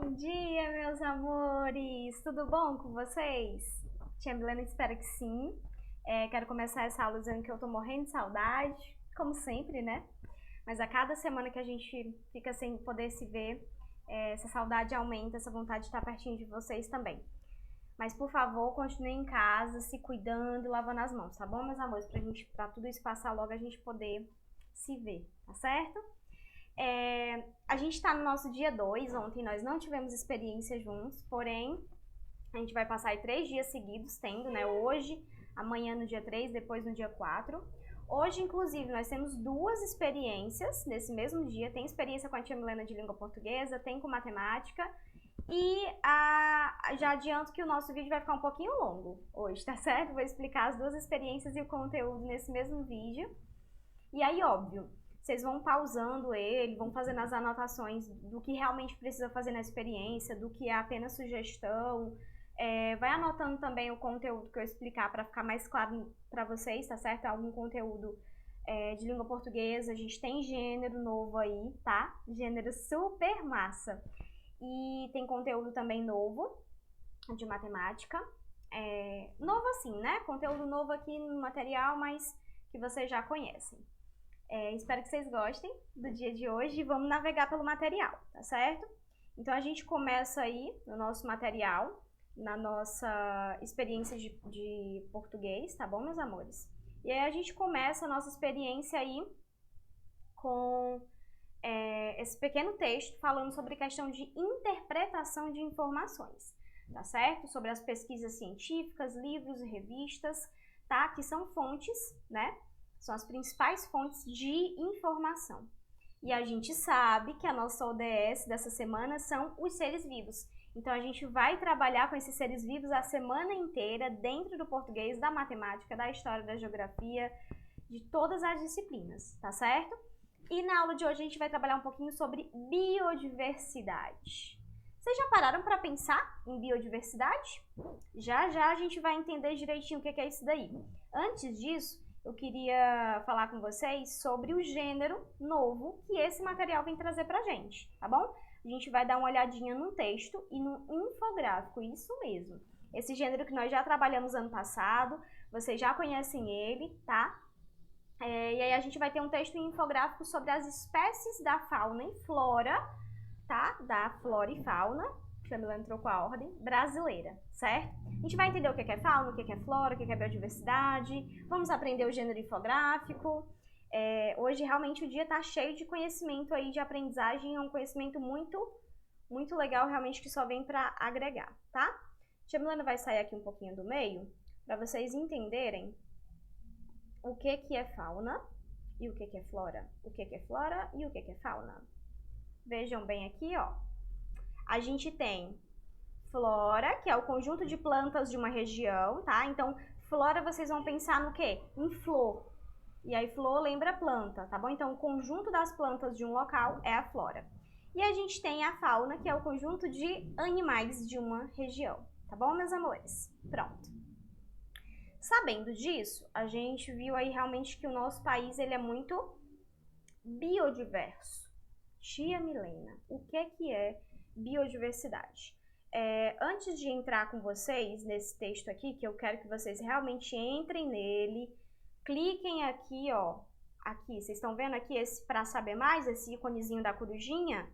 Bom dia, meus amores! Tudo bom com vocês? Tia Milena, espero que sim. Quero começar essa aula dizendo que eu tô morrendo de saudade, como sempre, né? Mas a cada semana que a gente fica sem poder se ver, essa saudade aumenta, essa vontade de estar pertinho de vocês também. Mas, por favor, continuem em casa, se cuidando e lavando as mãos, tá bom, meus amores? Pra tudo isso passar logo, a gente poder se ver, tá certo? A gente tá no nosso dia 2, ontem nós não tivemos experiência juntos, porém, a gente vai passar aí 3 dias seguidos tendo, né? Hoje, amanhã no dia 3, depois no dia 4. Hoje, inclusive, nós temos 2 experiências nesse mesmo dia. Tem experiência com a tia Milena de língua portuguesa, tem com matemática. E já adianto que o nosso vídeo vai ficar um pouquinho longo hoje, tá certo? Vou explicar as 2 experiências e o conteúdo nesse mesmo vídeo. E aí, óbvio, vocês vão pausando ele, vão fazendo as anotações do que realmente precisa fazer na experiência, do que é apenas sugestão. Vai anotando também o conteúdo que eu explicar para ficar mais claro para vocês, tá certo? Algum conteúdo de língua portuguesa, a gente tem gênero novo aí, tá? Gênero super massa. E tem conteúdo também novo de matemática. Novo assim, né? Conteúdo novo aqui no material, mas que vocês já conhecem. Espero que vocês gostem do dia de hoje e vamos navegar pelo material, tá certo? Então a gente começa aí no nosso material, na nossa experiência de português, tá bom, meus amores? E aí a gente começa a nossa experiência aí com esse pequeno texto falando sobre questão de interpretação de informações, tá certo? Sobre as pesquisas científicas, livros e revistas, tá? Que são fontes, né? São as principais fontes de informação. E a gente sabe que a nossa ODS dessa semana são os seres vivos. Então a gente vai trabalhar com esses seres vivos a semana inteira dentro do português, da matemática, da história, da geografia, de todas as disciplinas, tá certo? E na aula de hoje a gente vai trabalhar um pouquinho sobre biodiversidade. Vocês já pararam para pensar em biodiversidade? Já já a gente vai entender direitinho o que é isso daí. Antes disso, eu queria falar com vocês sobre o gênero novo que esse material vem trazer pra gente, tá bom? A gente vai dar uma olhadinha no texto e no infográfico, isso mesmo. Esse gênero que nós já trabalhamos ano passado, vocês já conhecem ele, tá? E aí a gente vai ter um texto e um infográfico sobre as espécies da fauna e flora, tá? Da flora e fauna, que a Milena trocou a ordem, brasileira, certo? A gente vai entender o que é fauna, o que é flora, o que é biodiversidade, vamos aprender o gênero infográfico. Hoje realmente o dia tá cheio de conhecimento aí, de aprendizagem, é um conhecimento muito, muito legal, realmente, que só vem para agregar, tá? A tia Milena vai sair aqui um pouquinho do meio, para vocês entenderem o que é fauna e o que é flora, o que é flora e o que é fauna. Vejam bem aqui, ó. A gente tem flora, que é o conjunto de plantas de uma região, tá? Então, flora vocês vão pensar no quê? Em flor. E aí, flor lembra planta, tá bom? Então, o conjunto das plantas de um local é a flora. E a gente tem a fauna, que é o conjunto de animais de uma região, tá bom, meus amores? Pronto. Sabendo disso, a gente viu aí realmente que o nosso país ele é muito biodiverso. Tia Milena, o que é biodiversidade? Antes de entrar com vocês nesse texto aqui, que eu quero que vocês realmente entrem nele, cliquem aqui, ó, aqui, vocês estão vendo aqui esse para saber mais, esse íconezinho da corujinha?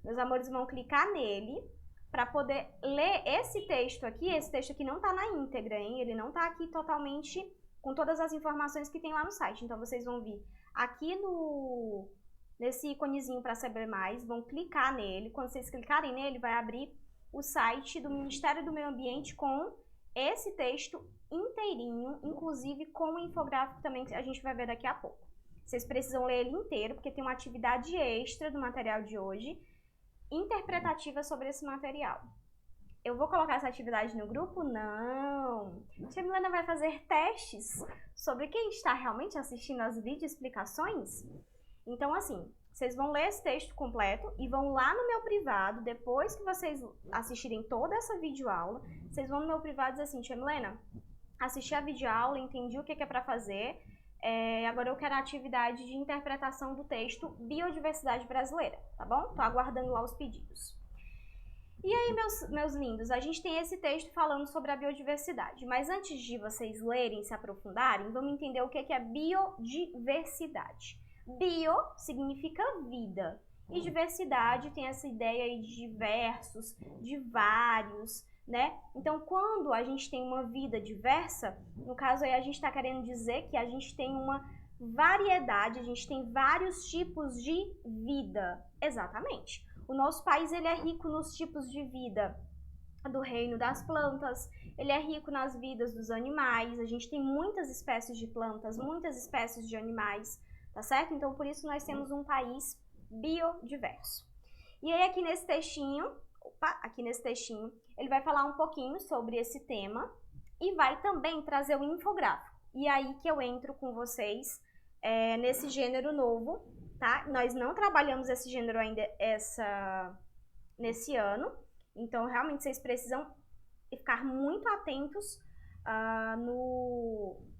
Meus amores vão clicar nele para poder ler esse texto aqui não tá na íntegra, hein? Ele não tá aqui totalmente com todas as informações que tem lá no site, então vocês vão vir aqui nesse íconezinho para saber mais, vão clicar nele, quando vocês clicarem nele vai abrir o site do Ministério do Meio Ambiente com esse texto inteirinho, inclusive com o infográfico também que a gente vai ver daqui a pouco. Vocês precisam ler ele inteiro, porque tem uma atividade extra do material de hoje, interpretativa sobre esse material. Eu vou colocar essa atividade no grupo? Não! A tia Milena vai fazer testes sobre quem está realmente assistindo as videoexplicações. Então, assim, vocês vão ler esse texto completo e vão lá no meu privado, depois que vocês assistirem toda essa videoaula, vocês vão no meu privado e dizer assim, tia Milena, assisti a videoaula, entendi o que é para fazer, agora eu quero a atividade de interpretação do texto Biodiversidade Brasileira, tá bom? Tô aguardando lá os pedidos. E aí, meus lindos, a gente tem esse texto falando sobre a biodiversidade, mas antes de vocês lerem, se aprofundarem, vamos entender o que é biodiversidade. Bio significa vida, e diversidade tem essa ideia aí de diversos, de vários, né? Então, quando a gente tem uma vida diversa, no caso aí a gente está querendo dizer que a gente tem uma variedade, a gente tem vários tipos de vida, exatamente. O nosso país ele é rico nos tipos de vida do reino das plantas, ele é rico nas vidas dos animais, a gente tem muitas espécies de plantas, muitas espécies de animais, tá certo? Então, por isso nós temos um país biodiverso. E aí aqui nesse textinho, ele vai falar um pouquinho sobre esse tema e vai também trazer o infográfico. E aí que eu entro com vocês nesse gênero novo, tá? Nós não trabalhamos esse gênero ainda nesse ano, então realmente vocês precisam ficar muito atentos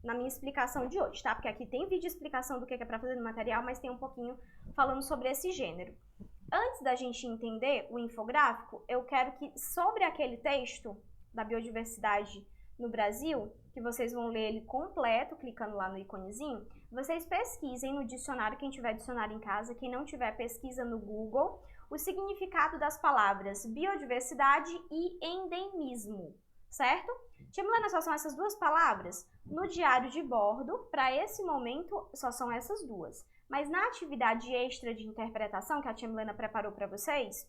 na minha explicação de hoje, tá? Porque aqui tem vídeo explicação do que é para fazer no material, mas tem um pouquinho falando sobre esse gênero. Antes da gente entender o infográfico, eu quero que sobre aquele texto da biodiversidade no Brasil, que vocês vão ler ele completo, clicando lá no íconezinho, vocês pesquisem no dicionário, quem tiver dicionário em casa, quem não tiver, pesquisa no Google, o significado das palavras biodiversidade e endemismo, certo? Tia Milena, só são essas duas palavras? No diário de bordo, para esse momento, só são essas duas. Mas na atividade extra de interpretação que a tia Milena preparou para vocês,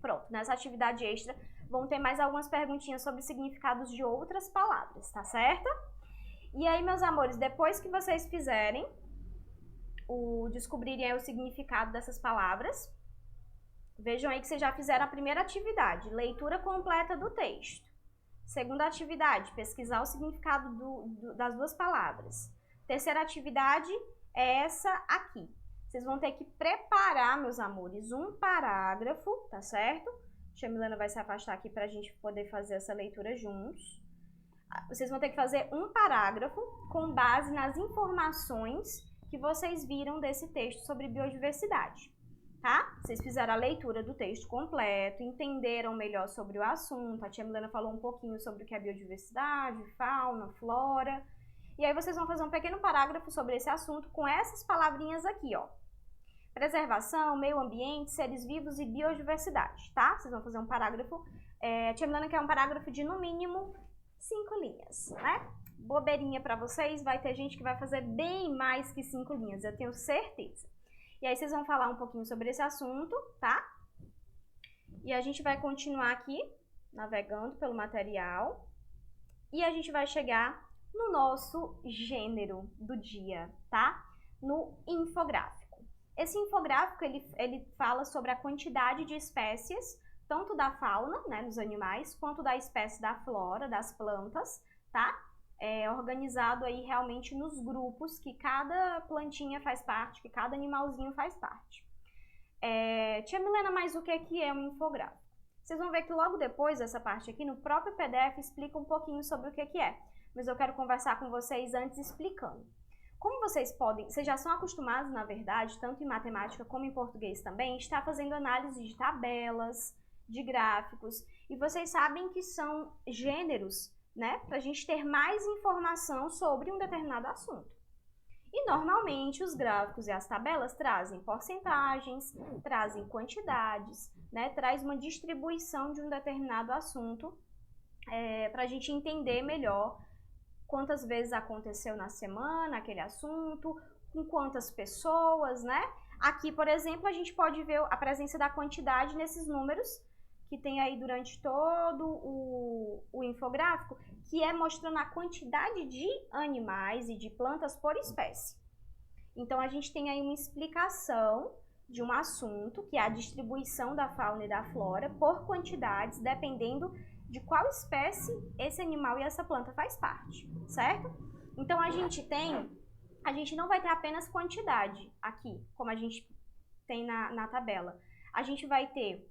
pronto, nessa atividade extra vão ter mais algumas perguntinhas sobre significados de outras palavras, tá certo? E aí, meus amores, depois que vocês fizerem, descobrirem aí o significado dessas palavras, vejam aí que vocês já fizeram a primeira atividade, leitura completa do texto. Segunda atividade, pesquisar o significado das duas palavras. Terceira atividade é essa aqui. Vocês vão ter que preparar, meus amores, um parágrafo, tá certo? A tia Milena vai se afastar aqui para a gente poder fazer essa leitura juntos. Vocês vão ter que fazer um parágrafo com base nas informações que vocês viram desse texto sobre biodiversidade, tá? Vocês fizeram a leitura do texto completo, entenderam melhor sobre o assunto, a tia Milena falou um pouquinho sobre o que é biodiversidade, fauna, flora, e aí vocês vão fazer um pequeno parágrafo sobre esse assunto com essas palavrinhas aqui, ó. Preservação, meio ambiente, seres vivos e biodiversidade, tá? Vocês vão fazer um parágrafo, a tia Milena quer um parágrafo de no mínimo 5 linhas, né? Bobeirinha para vocês, vai ter gente que vai fazer bem mais que 5 linhas, eu tenho certeza. E aí vocês vão falar um pouquinho sobre esse assunto, tá? E a gente vai continuar aqui, navegando pelo material, e a gente vai chegar no nosso gênero do dia, tá? No infográfico. Esse infográfico, ele fala sobre a quantidade de espécies, tanto da fauna, né, dos animais, quanto da espécie da flora, das plantas, tá? Organizado aí realmente nos grupos que cada plantinha faz parte, que cada animalzinho faz parte. Tia Milena, mas o que é um infográfico? Vocês vão ver que logo depois dessa parte aqui, no próprio PDF, explica um pouquinho sobre o que é. Mas eu quero conversar com vocês antes explicando. Como vocês já são acostumados, na verdade, tanto em matemática como em português também, estar fazendo análise de tabelas, de gráficos, e vocês sabem que são gêneros, né, para a gente ter mais informação sobre um determinado assunto. E normalmente os gráficos e as tabelas trazem porcentagens, trazem quantidades, né, traz uma distribuição de um determinado assunto para a gente entender melhor quantas vezes aconteceu na semana aquele assunto, com quantas pessoas, né? Aqui, por exemplo, a gente pode ver a presença da quantidade nesses números que tem aí durante todo o infográfico, que é mostrando a quantidade de animais e de plantas por espécie. Então, a gente tem aí uma explicação de um assunto, que é a distribuição da fauna e da flora por quantidades, dependendo de qual espécie esse animal e essa planta faz parte, certo? Então, a gente não vai ter apenas quantidade aqui, como a gente tem na tabela. A gente vai ter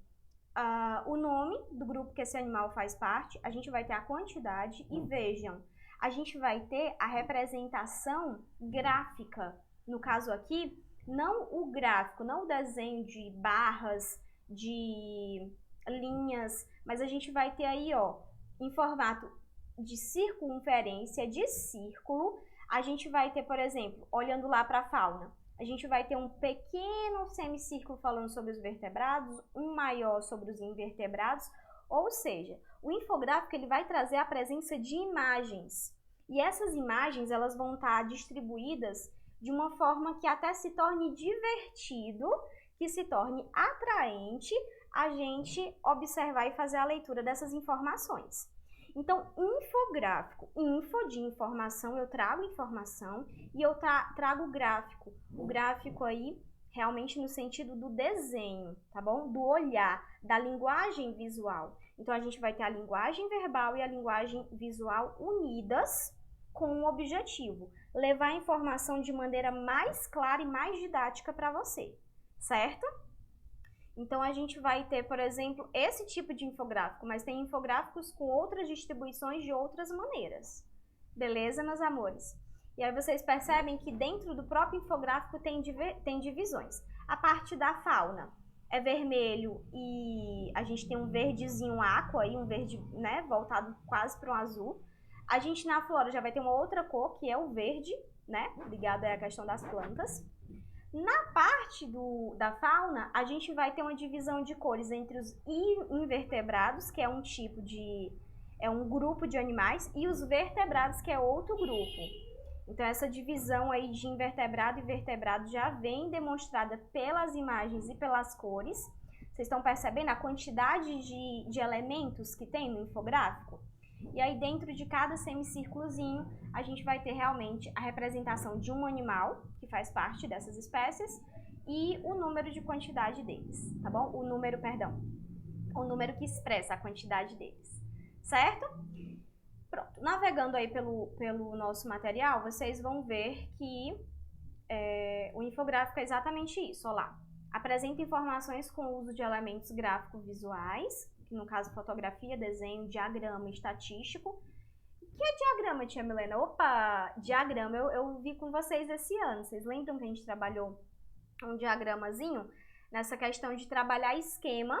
o nome do grupo que esse animal faz parte, a gente vai ter a quantidade e vejam, a gente vai ter a representação gráfica. No caso aqui, não o gráfico, não o desenho de barras, de linhas, mas a gente vai ter aí, ó, em formato de circunferência, de círculo. A gente vai ter, por exemplo, olhando lá para a fauna, a gente vai ter um pequeno semicírculo falando sobre os vertebrados, um maior sobre os invertebrados, ou seja, o infográfico ele vai trazer a presença de imagens. E essas imagens elas vão estar distribuídas de uma forma que até se torne divertido, que se torne atraente a gente observar e fazer a leitura dessas informações. Então, infográfico, info de informação, eu trago informação e eu trago gráfico. O gráfico aí, realmente no sentido do desenho, tá bom? Do olhar, da linguagem visual. Então, a gente vai ter a linguagem verbal e a linguagem visual unidas com um objetivo, levar a informação de maneira mais clara e mais didática para você, certo? Então, a gente vai ter, por exemplo, esse tipo de infográfico, mas tem infográficos com outras distribuições de outras maneiras. Beleza, meus amores? E aí vocês percebem que dentro do próprio infográfico tem divisões. A parte da fauna é vermelho e a gente tem um verdezinho aqua, aí, um verde, né, voltado quase para um azul. A gente na flora já vai ter uma outra cor, que é o verde, né, ligado à questão das plantas. Na parte da fauna, a gente vai ter uma divisão de cores entre os invertebrados, que é um tipo de... é um grupo de animais, e os vertebrados, que é outro grupo. Então, essa divisão aí de invertebrado e vertebrado já vem demonstrada pelas imagens e pelas cores. Vocês estão percebendo a quantidade de elementos que tem no infográfico? E aí, dentro de cada semicírculozinho, a gente vai ter realmente a representação de um animal, que faz parte dessas espécies, e o número de quantidade deles, tá bom? O número que expressa a quantidade deles, certo? Pronto, navegando aí pelo nosso material, vocês vão ver que o infográfico é exatamente isso, ó lá. Apresenta informações com o uso de elementos gráfico-visuais, que no caso fotografia, desenho, diagrama, estatístico. O que é diagrama, tia Milena? Opa, diagrama eu vi com vocês esse ano. Vocês lembram que a gente trabalhou um diagramazinho nessa questão de trabalhar esquema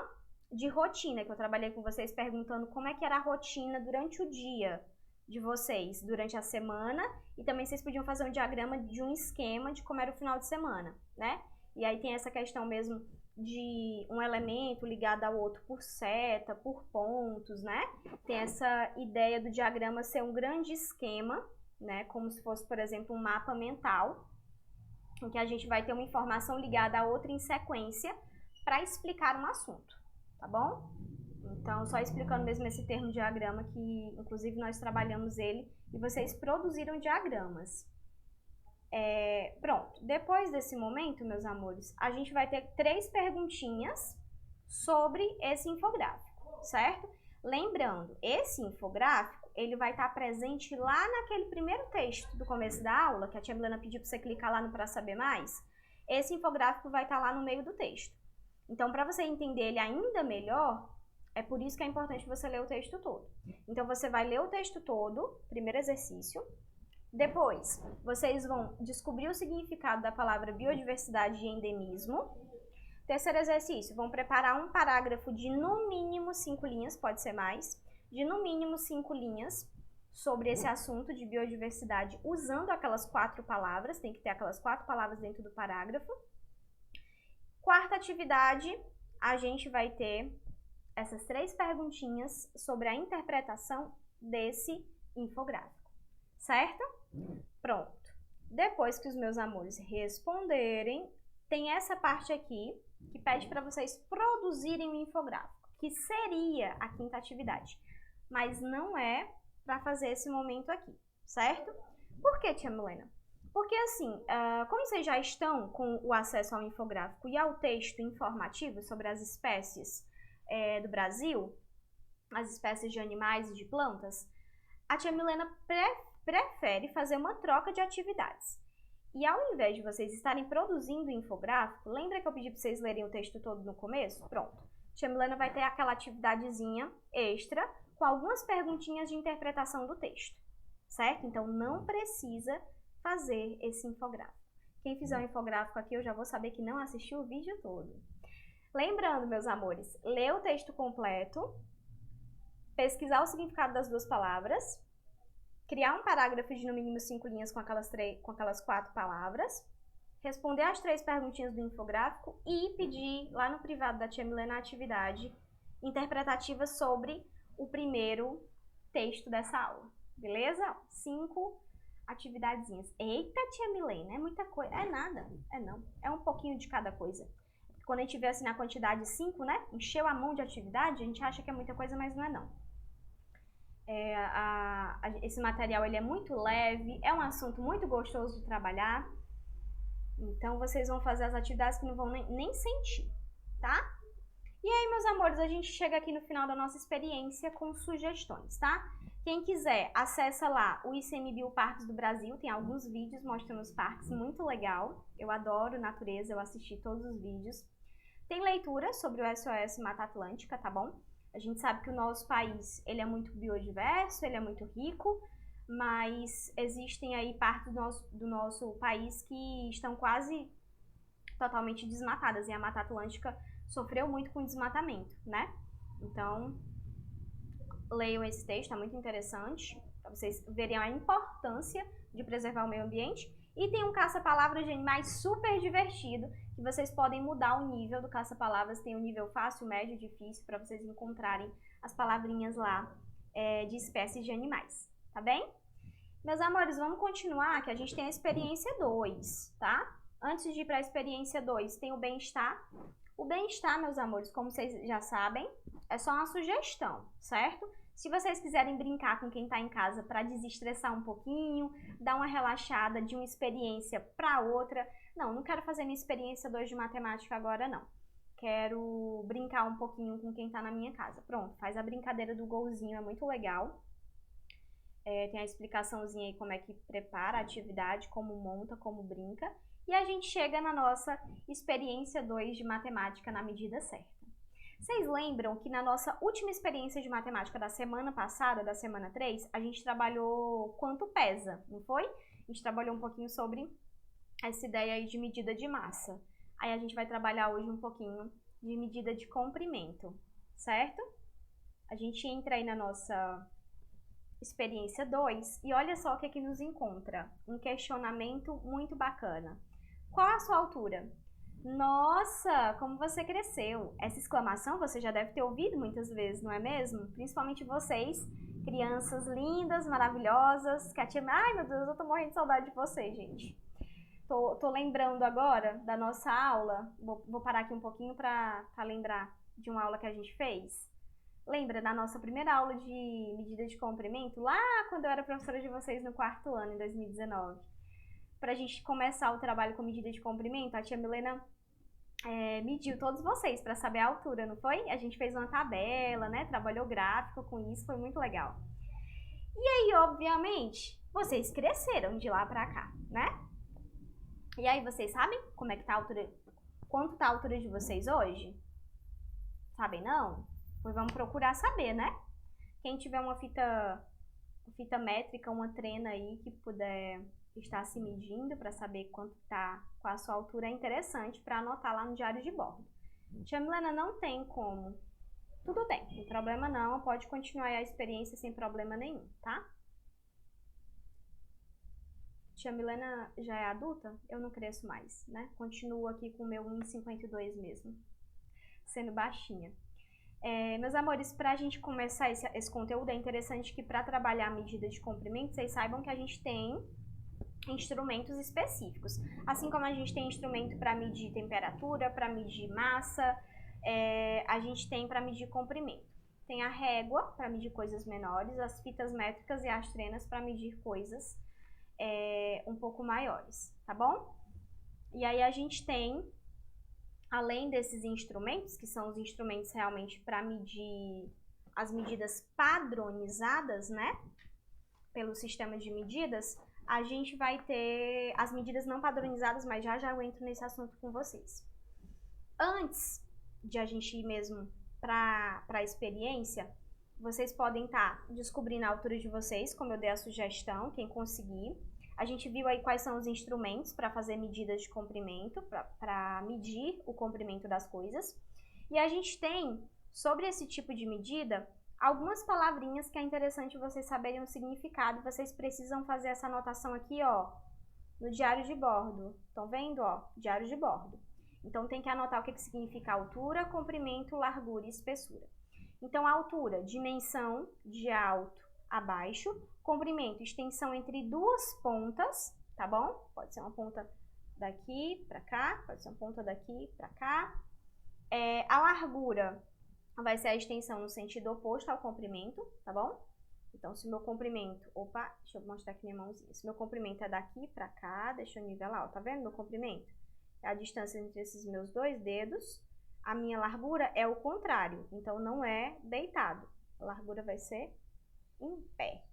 de rotina, que eu trabalhei com vocês perguntando como é que era a rotina durante o dia de vocês, durante a semana, e também vocês podiam fazer um diagrama de um esquema de como era o final de semana, né? E aí tem essa questão mesmo de um elemento ligado ao outro por seta, por pontos, né? Tem essa ideia do diagrama ser um grande esquema, né? Como se fosse, por exemplo, um mapa mental, em que a gente vai ter uma informação ligada a outra em sequência para explicar um assunto, tá bom? Então, só explicando mesmo esse termo diagrama, que inclusive nós trabalhamos ele e vocês produziram diagramas. Pronto, depois desse momento, meus amores, a gente vai ter 3 perguntinhas sobre esse infográfico, certo? Lembrando, esse infográfico, ele vai estar presente lá naquele primeiro texto do começo da aula, que a tia Milena pediu para você clicar lá no Para Saber Mais. Esse infográfico vai estar lá no meio do texto. Então, para você entender ele ainda melhor, é por isso que é importante você ler o texto todo. Então, você vai ler o texto todo, primeiro exercício. Depois, vocês vão descobrir o significado da palavra biodiversidade e endemismo. Terceiro exercício, vão preparar um parágrafo de no mínimo 5 linhas, pode ser mais, de no mínimo 5 linhas sobre esse assunto de biodiversidade, usando aquelas 4 palavras, tem que ter aquelas 4 palavras dentro do parágrafo. Quarta atividade, a gente vai ter essas 3 perguntinhas sobre a interpretação desse infográfico, certo? Pronto. Depois que os meus amores responderem, tem essa parte aqui que pede para vocês produzirem um infográfico, que seria a 5ª atividade, mas não é para fazer esse momento aqui, certo? Por que, tia Milena? Porque assim, como vocês já estão com o acesso ao infográfico e ao texto informativo sobre as espécies do Brasil, as espécies de animais e de plantas, a tia Milena prefere fazer uma troca de atividades. E ao invés de vocês estarem produzindo o infográfico, lembra que eu pedi para vocês lerem o texto todo no começo? Pronto. Tia Milena vai ter aquela atividadezinha extra com algumas perguntinhas de interpretação do texto, certo? Então, não precisa fazer esse infográfico. Quem fizer o infográfico aqui, eu já vou saber que não assistiu o vídeo todo. Lembrando, meus amores, ler o texto completo, pesquisar o significado das duas palavras, criar um parágrafo de no mínimo 5 linhas com aquelas 4 palavras, responder as 3 perguntinhas do infográfico e pedir lá no privado da tia Milena a atividade interpretativa sobre o primeiro texto dessa aula, beleza? 5 atividadezinhas. Eita, tia Milena, é muita coisa. É nada, é não. É um pouquinho de cada coisa. Quando a gente vê assim na quantidade 5, né? Encheu a mão de atividade, a gente acha que é muita coisa, mas não é não. Esse material ele é muito leve, é um assunto muito gostoso de trabalhar. Então, vocês vão fazer as atividades que não vão nem sentir, tá? E aí, meus amores, a gente chega aqui no final da nossa experiência com sugestões, tá? Quem quiser, acessa lá o ICMBio Parques do Brasil, tem alguns vídeos mostrando os parques, muito legal. Eu adoro natureza, eu assisti todos os vídeos. Tem leitura sobre o SOS Mata Atlântica, tá bom? A gente sabe que o nosso país, ele é muito biodiverso, ele é muito rico, mas existem aí partes do nosso país que estão quase totalmente desmatadas, e a Mata Atlântica sofreu muito com desmatamento, né? Então, leiam esse texto, é muito interessante, para vocês verem a importância de preservar o meio ambiente. E tem um caça-palavras de animais super divertido, que vocês podem mudar o nível do caça-palavras, tem um nível fácil, médio, difícil, para vocês encontrarem as palavrinhas lá de espécies de animais, tá bem? Meus amores, vamos continuar, que a gente tem a experiência 2, tá? Antes de ir para a experiência 2, tem o bem-estar. O bem-estar, meus amores, como vocês já sabem, é só uma sugestão, certo? Se vocês quiserem brincar com quem está em casa para desestressar um pouquinho, dar uma relaxada de uma experiência para outra. Não quero fazer minha experiência 2 de matemática agora, não. Quero brincar um pouquinho com quem está na minha casa. Pronto, faz a brincadeira do golzinho, é muito legal. Tem a explicaçãozinha aí como é que prepara a atividade, como monta, como brinca. E a gente chega na nossa experiência 2 de matemática na medida certa. Vocês lembram que na nossa última experiência de matemática da semana passada, da semana 3, a gente trabalhou quanto pesa, não foi? A gente trabalhou um pouquinho sobre essa ideia aí de medida de massa. Aí a gente vai trabalhar hoje um pouquinho de medida de comprimento, certo? A gente entra aí na nossa experiência 2 e olha só o que nos encontra. Um questionamento muito bacana. Qual a sua altura? Nossa, como você cresceu! Essa exclamação você já deve ter ouvido muitas vezes, não é mesmo? Principalmente vocês, crianças lindas, maravilhosas, que a tia... Ai, meu Deus, eu tô morrendo de saudade de vocês, gente. Tô lembrando agora da nossa aula, vou parar aqui um pouquinho pra lembrar de uma aula que a gente fez. Lembra da nossa primeira aula de medida de comprimento? Lá quando eu era professora de vocês no 4º ano, em 2019. Pra gente começar o trabalho com medida de comprimento, a tia Milena mediu todos vocês para saber a altura, não foi? A gente fez uma tabela, né? Trabalhou gráfico com isso, foi muito legal. E aí, obviamente, vocês cresceram de lá pra cá, né? E aí, vocês sabem como é que tá a altura? Quanto tá a altura de vocês hoje? Sabem não? Pois vamos procurar saber, né? Quem tiver uma fita métrica, uma trena aí que puder estar se medindo para saber quanto tá com a sua altura, é interessante para anotar lá no diário de bordo. Tia Milena, não tem como. Tudo bem, não tem problema não, pode continuar a experiência sem problema nenhum, tá? Tia Milena já é adulta? Eu não cresço mais, né? Continuo aqui com o meu 1,52 mesmo, sendo baixinha. Meus amores, para a gente começar esse conteúdo, é interessante que para trabalhar a medida de comprimento, vocês saibam que a gente tem instrumentos específicos. Assim como a gente tem instrumento para medir temperatura, para medir massa, a gente tem para medir comprimento. Tem a régua para medir coisas menores, as fitas métricas e as trenas para medir coisas um pouco maiores, tá bom? E aí a gente tem, além desses instrumentos, que são os instrumentos realmente para medir as medidas padronizadas, né? Pelo sistema de medidas, a gente vai ter as medidas não padronizadas, mas já eu entro nesse assunto com vocês. Antes de a gente ir mesmo para a experiência, vocês podem estar descobrindo a altura de vocês, como eu dei a sugestão, quem conseguir. A gente viu aí quais são os instrumentos para fazer medidas de comprimento, para medir o comprimento das coisas. E a gente tem, sobre esse tipo de medida, algumas palavrinhas que é interessante vocês saberem o significado. Vocês precisam fazer essa anotação aqui, ó, no diário de bordo. Estão vendo, ó? Diário de bordo. Então, tem que anotar o que significa altura, comprimento, largura e espessura. Então, a altura, dimensão de alto a baixo. Comprimento, extensão entre duas pontas, tá bom? Pode ser uma ponta daqui pra cá, pode ser uma ponta daqui pra cá. A largura vai ser a extensão no sentido oposto ao comprimento, tá bom? Então, se o meu comprimento... Opa, deixa eu mostrar aqui minha mãozinha. Se o meu comprimento é daqui pra cá, deixa eu nivelar, ó, tá vendo meu comprimento? É a distância entre esses meus dois dedos. A minha largura é o contrário, então não é deitado. A largura vai ser em pé,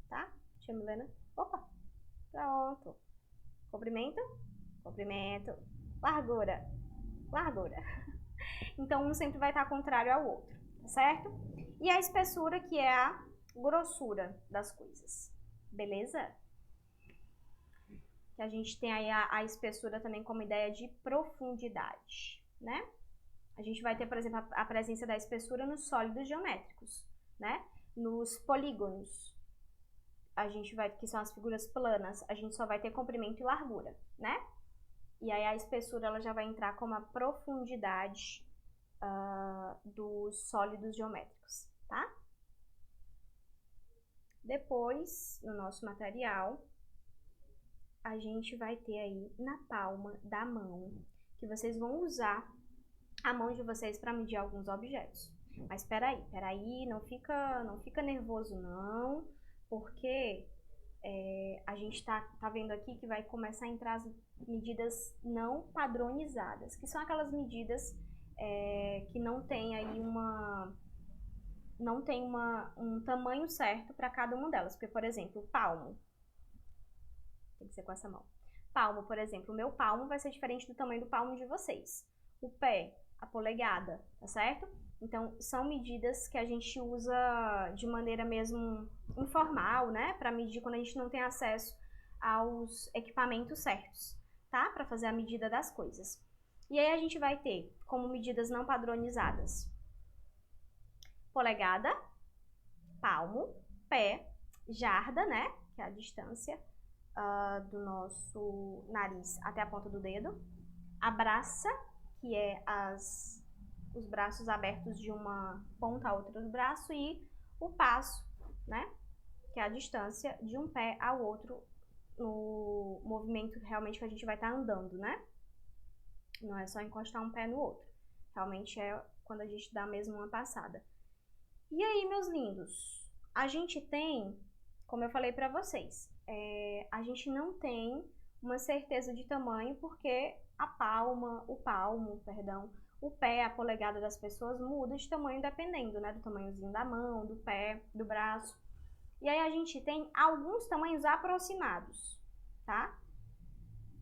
tá? Tia Milena. Opa, pronto. Comprimento, comprimento, largura, largura. Então, um sempre vai estar contrário ao outro, tá certo? E a espessura, que é a grossura das coisas, beleza? Que a gente tem aí a espessura também como ideia de profundidade, né? A gente vai ter, por exemplo, a presença da espessura nos sólidos geométricos, né? Nos polígonos, a gente vai, que são as figuras planas, a gente só vai ter comprimento e largura, né? E aí a espessura ela já vai entrar como a profundidade dos sólidos geométricos, tá? Depois, no nosso material, a gente vai ter aí na palma da mão, que vocês vão usar a mão de vocês para medir alguns objetos. Mas peraí, não fica nervoso não, porque a gente tá vendo aqui que vai começar a entrar as medidas não padronizadas, que são aquelas medidas que não tem aí um tamanho certo para cada uma delas. Porque, por exemplo, o palmo, tem que ser com essa mão. Palmo, por exemplo, o meu palmo vai ser diferente do tamanho do palmo de vocês. O pé, a polegada, tá certo? Então, são medidas que a gente usa de maneira mesmo informal, né? Para medir quando a gente não tem acesso aos equipamentos certos, tá? Para fazer a medida das coisas. E aí a gente vai ter como medidas não padronizadas polegada, palmo, pé, jarda, né? Que é a distância do nosso nariz até a ponta do dedo. A braça, que é os braços abertos de uma ponta a outra do braço, e o passo, né? Que é a distância de um pé ao outro no movimento realmente que a gente vai estar andando, né? Não é só encostar um pé no outro. Realmente é quando a gente dá mesmo uma passada. E aí, meus lindos, a gente tem, como eu falei pra vocês, a gente não tem uma certeza de tamanho porque o pé, a polegada das pessoas muda de tamanho dependendo, né, do tamanhozinho da mão, do pé, do braço. E aí a gente tem alguns tamanhos aproximados, tá?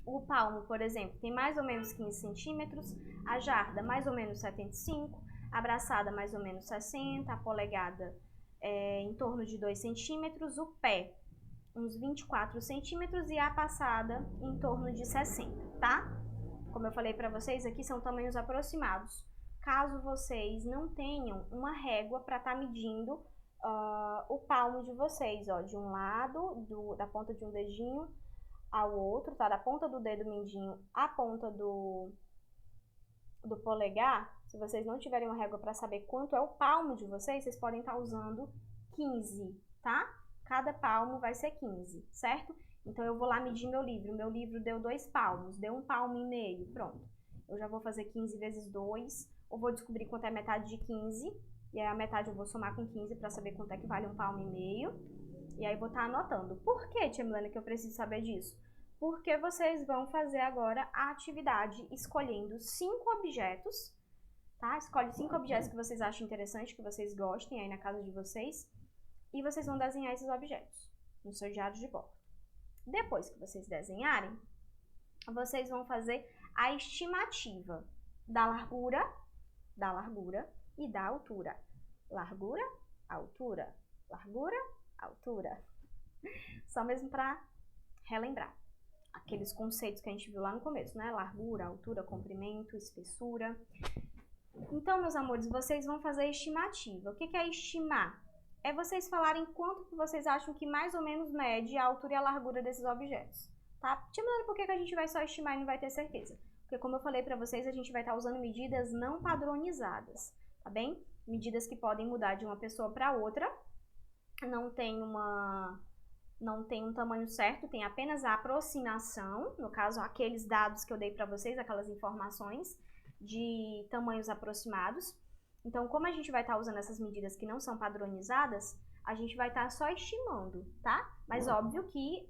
O palmo, por exemplo, tem mais ou menos 15 centímetros, a jarda mais ou menos 75, a braçada mais ou menos 60, a polegada em torno de 2 centímetros, o pé uns 24 centímetros e a passada em torno de 60, tá? Como eu falei para vocês, aqui são tamanhos aproximados. Caso vocês não tenham uma régua para estar medindo o palmo de vocês, ó, de um lado, da ponta de um dedinho ao outro, tá? Da ponta do dedo mindinho à ponta do polegar, se vocês não tiverem uma régua para saber quanto é o palmo de vocês, vocês podem estar usando 15, tá? Cada palmo vai ser 15, certo? Então, eu vou lá medir meu livro. Meu livro deu 2 palmos, deu 1,5 palmo, pronto. Eu já vou fazer 15 vezes 2, ou vou descobrir quanto é metade de 15, e aí a metade eu vou somar com 15 para saber quanto é que vale 1,5 palmo. E aí vou estar anotando. Por que, tia Milena, que eu preciso saber disso? Porque vocês vão fazer agora a atividade escolhendo 5 objetos, tá? Escolhe 5 objetos que vocês acham interessante, que vocês gostem aí na casa de vocês, e vocês vão desenhar esses objetos no seu diário de bordo. Depois que vocês desenharem, vocês vão fazer a estimativa da largura e da altura. Largura, altura, largura, altura. Só mesmo para relembrar aqueles conceitos que a gente viu lá no começo, né? Largura, altura, comprimento, espessura. Então, meus amores, vocês vão fazer a estimativa. O que é estimar? É vocês falarem quanto que vocês acham que mais ou menos mede a altura e a largura desses objetos, tá? Tia Milena, por que a gente vai só estimar e não vai ter certeza? Porque, como eu falei pra vocês, a gente vai estar usando medidas não padronizadas, tá bem? Medidas que podem mudar de uma pessoa para outra, não tem um tamanho certo, tem apenas a aproximação, no caso, aqueles dados que eu dei para vocês, aquelas informações de tamanhos aproximados. Então, como a gente vai estar usando essas medidas que não são padronizadas, a gente vai estar só estimando, tá? Mas óbvio que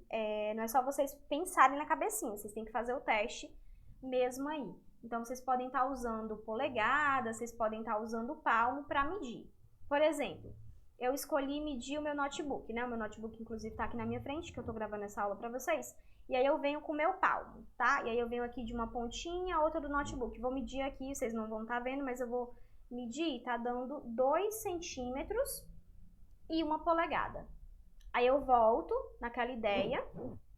não é só vocês pensarem na cabecinha, vocês têm que fazer o teste mesmo aí. Então, vocês podem estar usando polegada, vocês podem estar usando palmo para medir. Por exemplo, eu escolhi medir o meu notebook, né? O meu notebook, inclusive, tá aqui na minha frente, que eu tô gravando essa aula pra vocês. E aí eu venho com o meu palmo, tá? E aí eu venho aqui de uma pontinha a outra do notebook. Vou medir aqui, vocês não vão estar vendo, mas eu vou medir, tá dando 2 centímetros e 1 polegada. Aí eu volto naquela ideia.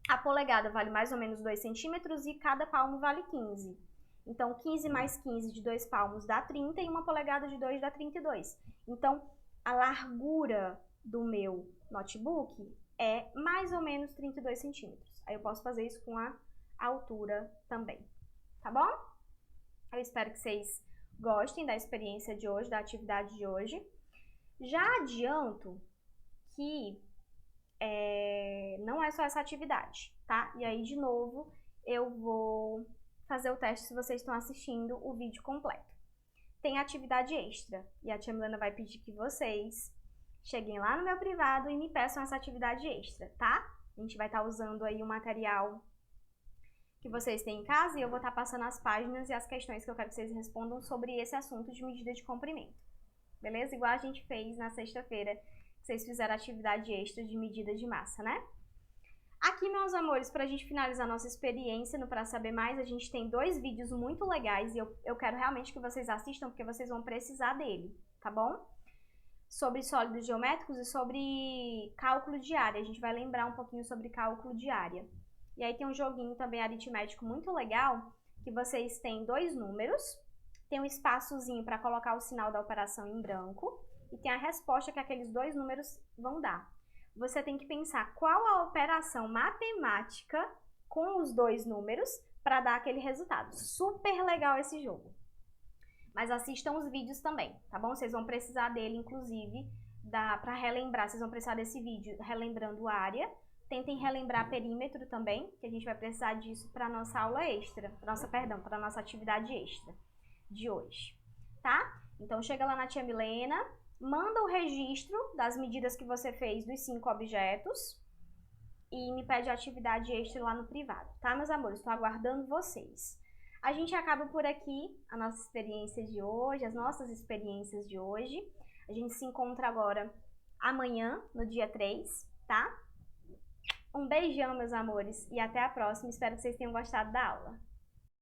A polegada vale mais ou menos 2 centímetros e cada palmo vale 15. Então, 15 mais 15 de 2 palmos dá 30 e 1 polegada de 2 dá 32. Então, a largura do meu notebook é mais ou menos 32 centímetros. Aí eu posso fazer isso com a altura também, tá bom? Eu espero que vocês gostem da experiência de hoje, da atividade de hoje. Já adianto que não é só essa atividade, tá? E aí, de novo, eu vou fazer o teste se vocês estão assistindo o vídeo completo. Tem atividade extra, e a tia Milena vai pedir que vocês cheguem lá no meu privado e me peçam essa atividade extra, tá? A gente vai estar usando aí o material que vocês têm em casa e eu vou estar passando as páginas e as questões que eu quero que vocês respondam sobre esse assunto de medida de comprimento. Beleza? Igual a gente fez na sexta-feira, que vocês fizeram atividade extra de medida de massa, né? Aqui, meus amores, pra gente finalizar nossa experiência no Pra Saber Mais, a gente tem 2 vídeos muito legais e eu quero realmente que vocês assistam, porque vocês vão precisar dele, tá bom? Sobre sólidos geométricos e sobre cálculo de área. A gente vai lembrar um pouquinho sobre cálculo de área. E aí tem um joguinho também aritmético muito legal, que vocês têm 2 números, tem um espaçozinho para colocar o sinal da operação em branco e tem a resposta que aqueles 2 números vão dar. Você tem que pensar qual a operação matemática com os 2 números para dar aquele resultado. Super legal esse jogo. Mas assistam os vídeos também, tá bom? Vocês vão precisar dele, inclusive, para relembrar. Vocês vão precisar desse vídeo relembrando a área. Tentem relembrar perímetro também, que a gente vai precisar disso para nossa aula extra. Para nossa atividade extra de hoje, tá? Então, chega lá na tia Milena, manda o registro das medidas que você fez dos 5 objetos e me pede a atividade extra lá no privado, tá, meus amores? Estou aguardando vocês. A gente acaba por aqui a nossa experiência de hoje, as nossas experiências de hoje. A gente se encontra agora amanhã, no dia 3, tá? Um beijão, meus amores, e até a próxima. Espero que vocês tenham gostado da aula.